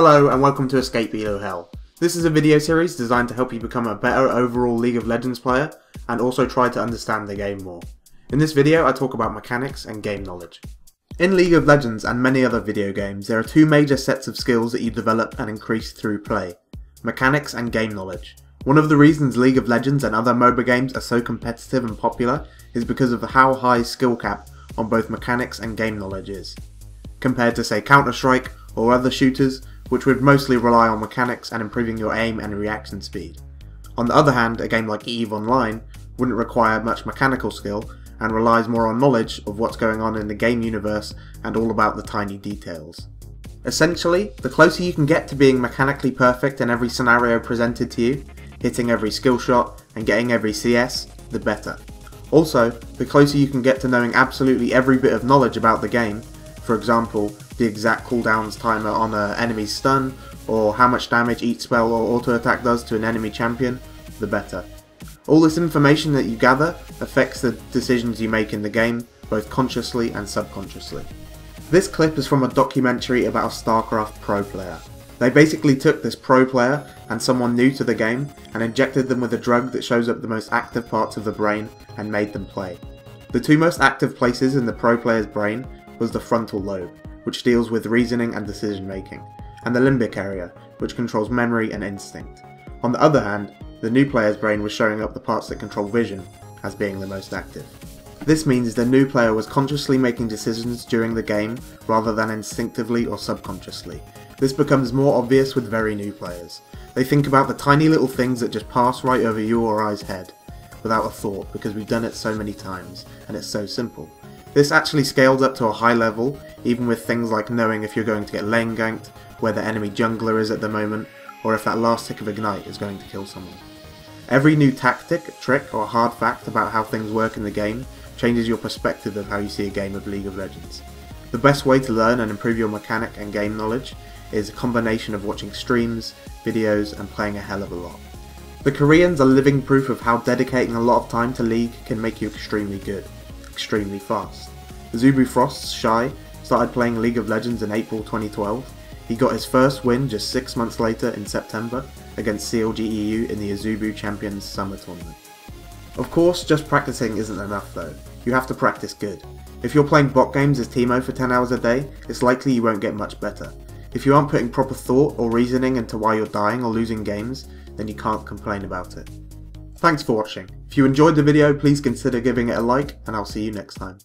Hello and welcome to Escape Below Hell. This is a video series designed to help you become a better overall League of Legends player and also try to understand the game more. In this video I talk about mechanics and game knowledge. In League of Legends and many other video games there are two major sets of skills that you develop and increase through play: mechanics and game knowledge. One of the reasons League of Legends and other MOBA games are so competitive and popular is because of how high skill cap on both mechanics and game knowledge is, compared to say Counter-Strike or other shooters, which would mostly rely on mechanics and improving your aim and reaction speed. On the other hand, a game like EVE Online wouldn't require much mechanical skill and relies more on knowledge of what's going on in the game universe and all about the tiny details. Essentially, the closer you can get to being mechanically perfect in every scenario presented to you, hitting every skill shot and getting every CS, the better. Also, the closer you can get to knowing absolutely every bit of knowledge about the game, for example, the exact cooldowns timer on an enemy's stun, or how much damage each spell or auto attack does to an enemy champion, the better. All this information that you gather affects the decisions you make in the game, both consciously and subconsciously. This clip is from a documentary about a StarCraft pro player. They basically took this pro player and someone new to the game and injected them with a drug that shows up the most active parts of the brain and made them play. The two most active places in the pro player's brain was the frontal lobe, which deals with reasoning and decision making, and the limbic area, which controls memory and instinct. On the other hand, the new player's brain was showing up the parts that control vision as being the most active. This means the new player was consciously making decisions during the game rather than instinctively or subconsciously. This becomes more obvious with very new players. They think about the tiny little things that just pass right over you or I's head without a thought, because we've done it so many times and it's so simple. This actually scales up to a high level, even with things like knowing if you're going to get lane ganked, where the enemy jungler is at the moment, or if that last tick of Ignite is going to kill someone. Every new tactic, trick, or hard fact about how things work in the game changes your perspective of how you see a game of League of Legends. The best way to learn and improve your mechanic and game knowledge is a combination of watching streams, videos, and playing a hell of a lot. The Koreans are living proof of how dedicating a lot of time to League can make you extremely good, extremely fast. Zubufrost's Shy started playing League of Legends in April 2012. He got his first win just 6 months later in September against CLG EU in the Azubu Champions Summer Tournament. Of course, just practicing isn't enough though. You have to practice good. If you're playing bot games as Teemo for 10 hours a day, it's likely you won't get much better. If you aren't putting proper thought or reasoning into why you're dying or losing games, then you can't complain about it. Thanks for watching. If you enjoyed the video, please consider giving it a like, and I'll see you next time.